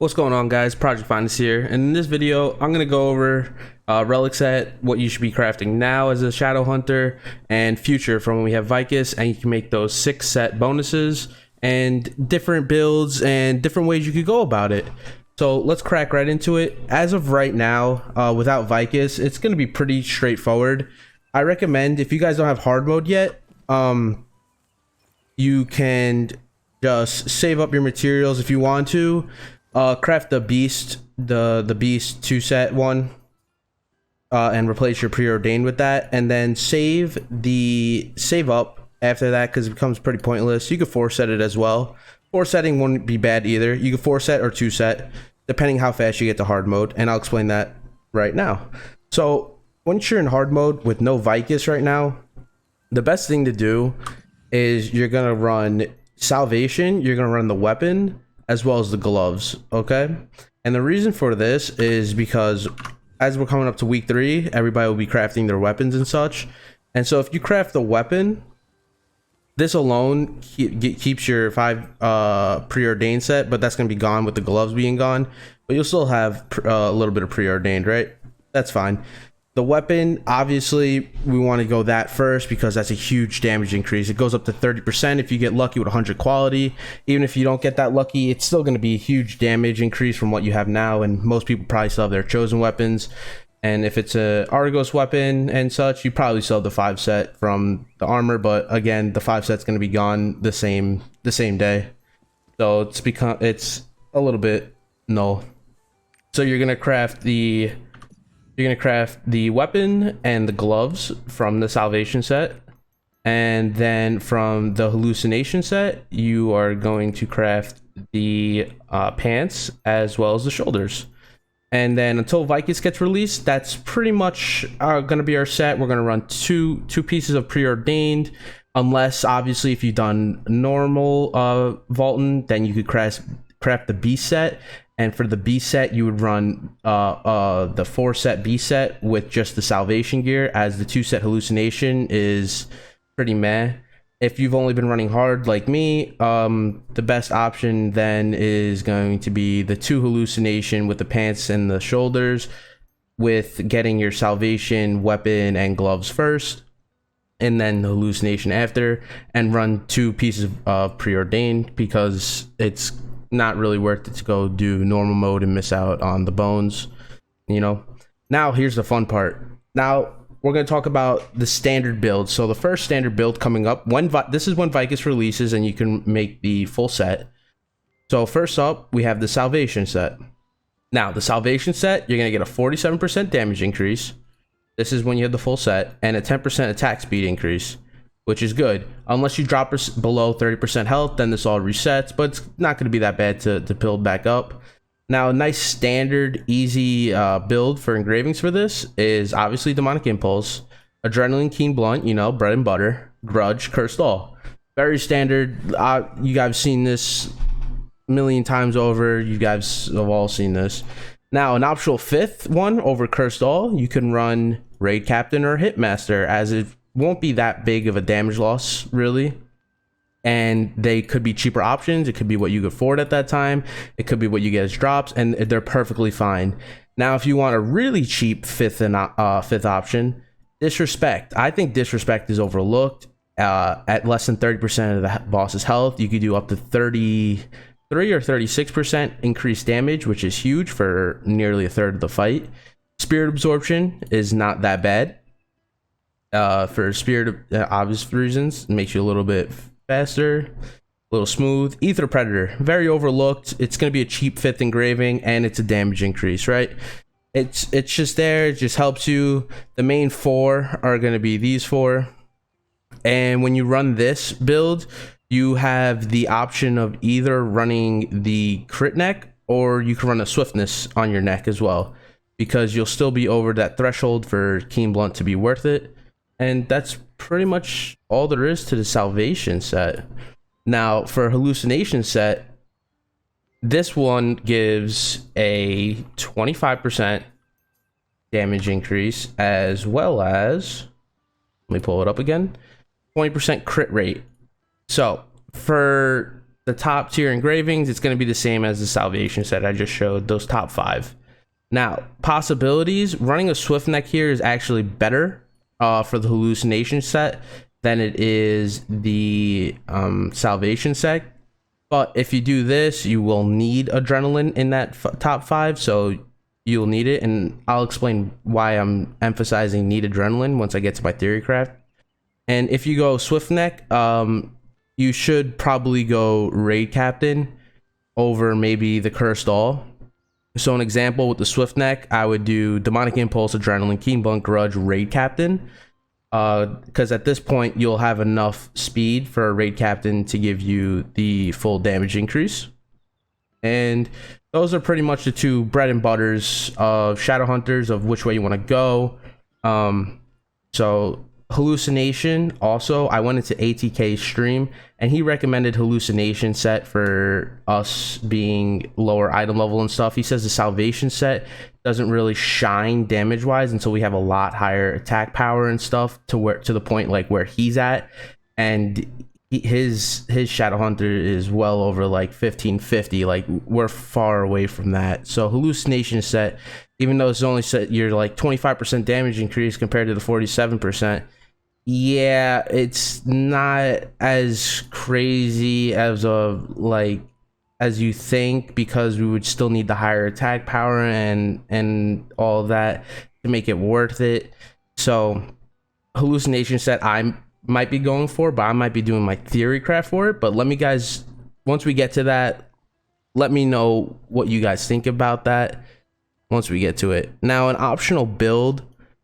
What's going on, guys? Project Finance here, and in this video I'm going to go over Relic set, what you should be crafting now as a Shadowhunter, and future from when we have Vicus, and you can make those 6 set bonuses and different builds and different ways you could go about it. So let's crack right into it. As of right now, without Vicus, it's going to be pretty straightforward. I recommend, if you guys don't have hard mode yet, you can just save up your materials if you want to. Craft the beast, the beast 2 set one, and replace your preordained with that, and then save up after that, because it becomes pretty pointless. You could 4 set it as well. 4 setting wouldn't be bad either. You could 4 set or 2 set, depending how fast you get to hard mode, and I'll explain that right now. So once you're in hard mode with no Vicus right now, the best thing to do is you're gonna run Salvation, you're gonna run the weapon, as well as the gloves, okay? And the reason for this is because as we're coming up to week 3, everybody will be crafting their weapons and such. And so if you craft the weapon, this alone keeps your 5 preordained set, but that's going to be gone with the gloves being gone. But you'll still have a little bit of preordained, right? That's fine. The weapon, obviously, we want to go that first because that's a huge damage increase. It goes up to 30% if you get lucky with 100 quality. Even if you don't get that lucky, it's still going to be a huge damage increase from what you have now, and most people probably still have their chosen weapons. And if it's a Argos weapon and such, you probably still have the 5 set from the armor, but again, the 5 set's going to be gone the same day. So it's a little bit null. So you're going to craft the weapon and the gloves from the Salvation set, and then from the Hallucination set you are going to craft the pants as well as the shoulders. And then until Vicus gets released, that's pretty much going to be our set. We're going to run two pieces of preordained, unless obviously if you've done normal Vaulton, then you could craft the B set. And for the B set, you would run the 4 set B set with just the Salvation gear, as the 2 set Hallucination is pretty meh. If you've only been running hard like me, the best option then is going to be the 2 Hallucination with the pants and the shoulders, with getting your Salvation weapon and gloves first, and then the Hallucination after, and run 2 pieces of preordained, because it's not really worth it to go do normal mode and miss out on the bones, you know. Now here's the fun part. Now we're going to talk about the standard build. So the first standard build coming up, this is when Vicus releases and you can make the full set. So first up, we have the Salvation set. Now the Salvation set, you're going to get a 47% damage increase. This is when you have the full set, and a 10% attack speed increase, which is good. Unless you drop below 30% health, then this all resets, but it's not going to be that bad to build back up. Now, a nice standard, easy build for engravings for this is obviously Demonic Impulse, Adrenaline, Keen Blunt, you know, bread and butter, Grudge, Cursed All. Very standard. You guys have seen this a million times over. You guys have all seen this. Now, an optional 5th one over Cursed All, you can run Raid Captain or Hitmaster, as it won't be that big of a damage loss, really. And they could be cheaper options. It could be what you could afford at that time. It could be what you get as drops, and they're perfectly fine. Now, if you want a really cheap 5th option, Disrespect. I think Disrespect is overlooked. At less than 30% of the boss's health, you could do up to 33 or 36% increased damage, which is huge for nearly a third of the fight. Spirit Absorption is not that bad. For Spirit, obvious reasons, it makes you a little bit faster, a little smooth. Ether Predator, very overlooked. It's going to be a cheap 5th engraving, and it's a damage increase, right? It's just there. It just helps you. The main 4 are going to be these 4. And when you run this build, you have the option of either running the crit neck, or you can run a swiftness on your neck as well, because you'll still be over that threshold for Keen Blunt to be worth it. And that's pretty much all there is to the Salvation set. Now, for Hallucination set, this one gives a 25% damage increase, as well as, let me pull it up again, 20% crit rate. So for the top tier engravings, it's going to be the same as the Salvation set I just showed, those top 5. Now, possibilities, running a Swift Neck here is actually better for the Hallucination set than it is the Salvation set. But if you do this, you will need Adrenaline in that top 5, so you'll need it. And I'll explain why I'm emphasizing need Adrenaline once I get to my theorycraft. And if you go Swift Neck, you should probably go Raid Captain over maybe the Cursed All. So an example with the Swift Neck, I would do Demonic Impulse, Adrenaline, Keen Blunt, Grudge, Raid Captain. Because at this point, you'll have enough speed for a Raid Captain to give you the full damage increase. And those are pretty much the 2 bread and butters of Shadowhunters of which way you want to go. So Hallucination, also I went into ATK's stream and he recommended Hallucination set for us being lower item level and stuff. He says the Salvation set doesn't really shine damage wise until we have a lot higher attack power and stuff to the point like where he's at, and his Shadowhunter is well over like 1550. Like we're far away from that. So Hallucination set, even though it's only set you're like 25% damage increase compared to the 47%, yeah, it's not as crazy as as you think, because we would still need the higher attack power and all that to make it worth it. So Hallucination set I might be going for, but I might be doing my theorycraft for it. But let me guys, once we get to that, let me know what you guys think about that once we get to it. Now, an optional build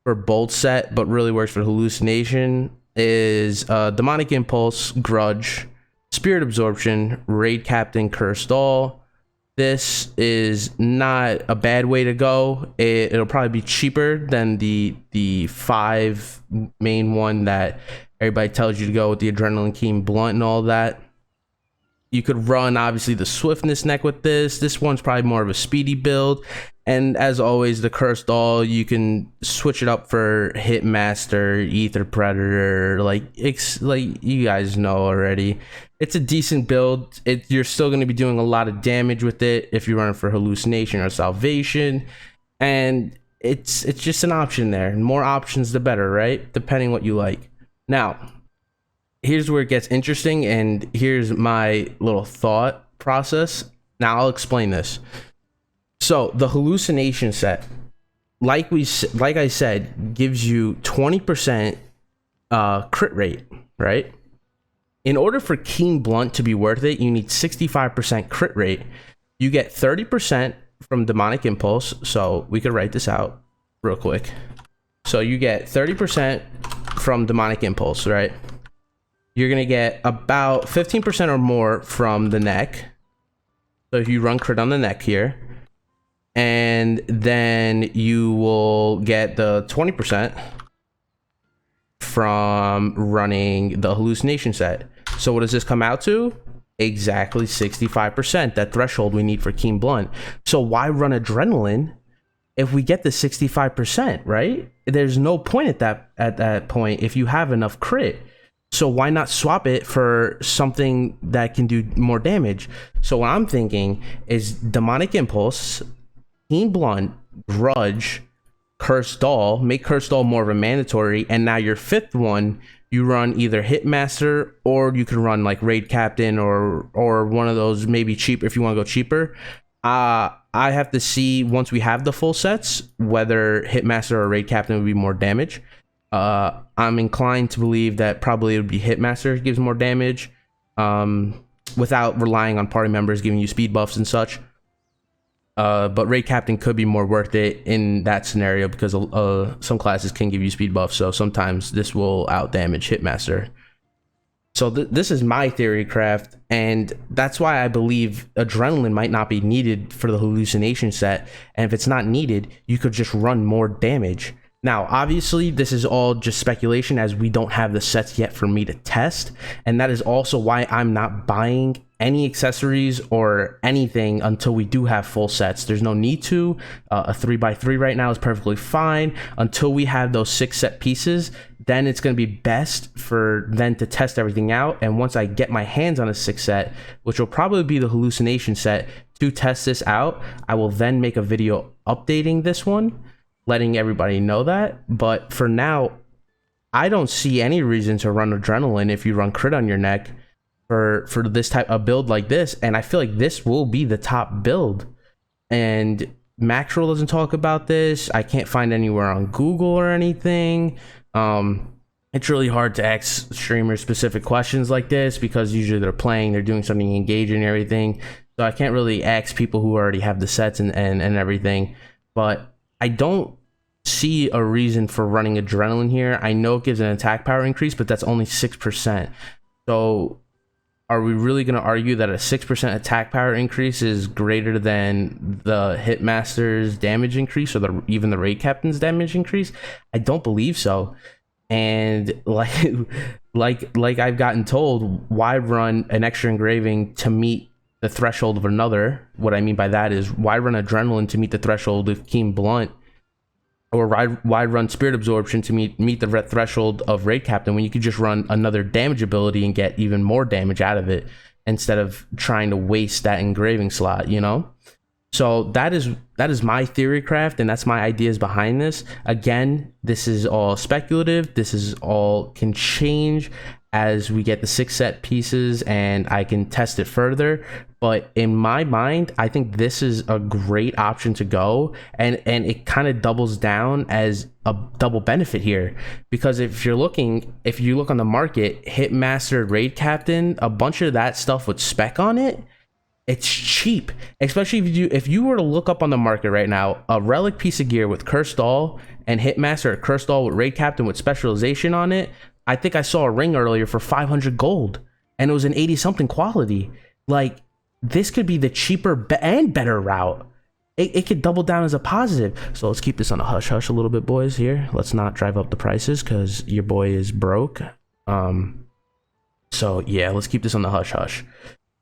for both set, but really works for Hallucination, is Demonic Impulse, Grudge, Spirit Absorption, Raid Captain, Cursed All. This is not a bad way to go. It'll probably be cheaper than the 5 main one that everybody tells you to go with, the Adrenaline, Keen Blunt and all that. You could run obviously the Swiftness Neck with this. This one's probably more of a speedy build. And as always, the Cursed All, you can switch it up for Hitmaster, Ether Predator, like you guys know already. It's a decent build. You're still going to be doing a lot of damage with it if you're running for Hallucination or Salvation. And it's just an option there. And more options, the better, right? Depending what you like. Now, here's where it gets interesting, and here's my little thought process. Now, I'll explain this. So, the Hallucination set, like I said, gives you 20% crit rate, right? In order for Keen Blunt to be worth it, you need 65% crit rate. You get 30% from Demonic Impulse, so we could write this out real quick. So, you get 30% from Demonic Impulse, right? You're going to get about 15% or more from the neck. So if you run crit on the neck here, and then you will get the 20% from running the Hallucination set. So what does this come out to? Exactly 65%, that threshold we need for Keen Blunt. So why run Adrenaline if we get the 65%, right? There's no point at that point if you have enough crit. So why not swap it for something that can do more damage? So what I'm thinking is Demonic Impulse, Keen Blunt, Grudge, Cursed Doll, make Cursed Doll more of a mandatory, and now your 5th one, you run either Hitmaster, or you can run like Raid Captain or one of those, maybe cheap if you want to go cheaper. I have to see once we have the full sets whether Hitmaster or Raid Captain would be more damage. I'm inclined to believe that probably it would be Hitmaster gives more damage, without relying on party members giving you speed buffs and such. But Raid Captain could be more worth it in that scenario because some classes can give you speed buffs, so sometimes this will out damage Hitmaster. So this is my theorycraft, and that's why I believe Adrenaline might not be needed for the Hallucination set. And if it's not needed, you could just run more damage. Now, obviously, this is all just speculation as we don't have the sets yet for me to test. And that is also why I'm not buying any accessories or anything until we do have full sets. There's no need to. A 3x3 right now is perfectly fine. Until we have those 6 set pieces, then it's going to be best for then to test everything out. And once I get my hands on a 6th set, which will probably be the Hallucination set, to test this out, I will then make a video updating this one, letting everybody know that. But for now, I don't see any reason to run Adrenaline if you run crit on your neck for this type of build like this. And I feel like this will be the top build. And Maxwell doesn't talk about this. I can't find anywhere on Google or anything. It's really hard to ask streamers specific questions like this because usually they're playing, they're doing something engaging and everything. So I can't really ask people who already have the sets and everything. But I don't see a reason for running Adrenaline here. I know it gives an attack power increase, but that's only 6%. So are we really going to argue that a 6% attack power increase is greater than the Hitmaster's damage increase or even the Raid Captain's damage increase? I don't believe so. And like I've gotten told, why run an extra engraving to meet the threshold of another? What I mean by that is, why run Adrenaline to meet the threshold of Keen Blunt? Or why run Spirit Absorption to meet the threshold of Raid Captain when you could just run another damage ability and get even more damage out of it instead of trying to waste that engraving slot, you know? So that is my theorycraft, and that's my ideas behind this. Again, this is all speculative. This is all can change as we get the 6 set pieces and I can test it further. But in my mind, I think this is a great option to go, and it kind of doubles down as a double benefit here, because if you look on the market, Hitmaster, Raid Captain, a bunch of that stuff with spec on it, it's cheap. Especially if you were to look up on the market right now, a Relic piece of gear with Cursed All and Hitmaster, Cursed All with Raid Captain with specialization on it. I think I saw a ring earlier for 500 gold, and it was an 80 something quality. Like, this could be the cheaper and better route. It could double down as a positive. So let's keep this on a hush hush a little bit, boys. Here, let's not drive up the prices because your boy is broke. So yeah, let's keep this on the hush hush.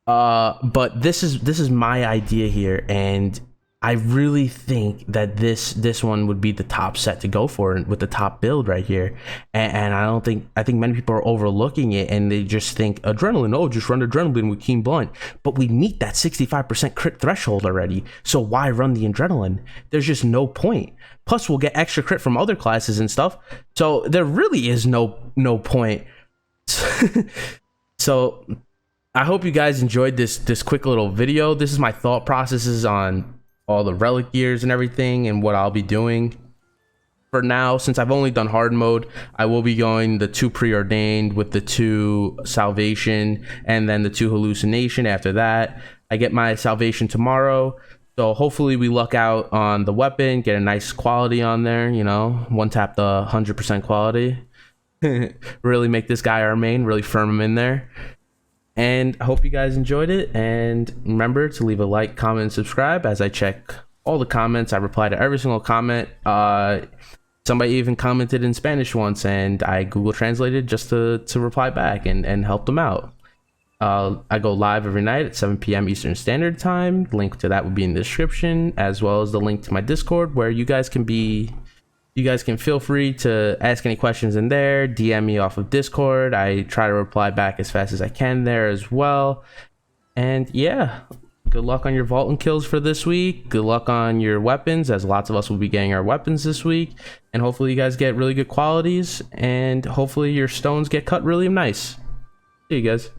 But this is my idea here, and I really think that this one would be the top set to go for with the top build right here. And I think many people are overlooking it, and they just think Adrenaline, oh, just run Adrenaline with Keen Blunt. But we meet that 65% crit threshold already, so why run the Adrenaline? There's just no point. Plus we'll get extra crit from other classes and stuff, so there really is no point. So I hope you guys enjoyed this quick little video. This is my thought processes on all the Relic gears and everything and what I'll be doing. For now, since I've only done hard mode, I will be going the 2 preordained with the 2 salvation and then the 2 hallucination. After that, I get my salvation tomorrow, so hopefully we luck out on the weapon, get a nice quality on there, you know, one tap the 100% quality. Really make this guy our main, really firm him in there. And I hope you guys enjoyed it, and remember to leave a like, comment, and subscribe as I check all the comments. I reply to every single comment. Somebody even commented in Spanish once, and I Google translated just to reply back and help them out. I go live every night at 7 p.m. Eastern Standard Time. Link to that will be in the description, as well as the link to my Discord, where you guys can feel free to ask any questions in there. DM me off of Discord. I try to reply back as fast as I can there as well. And yeah, good luck on your vault and kills for this week. Good luck on your weapons, as lots of us will be getting our weapons this week. And hopefully you guys get really good qualities, and hopefully your stones get cut really nice. See you guys.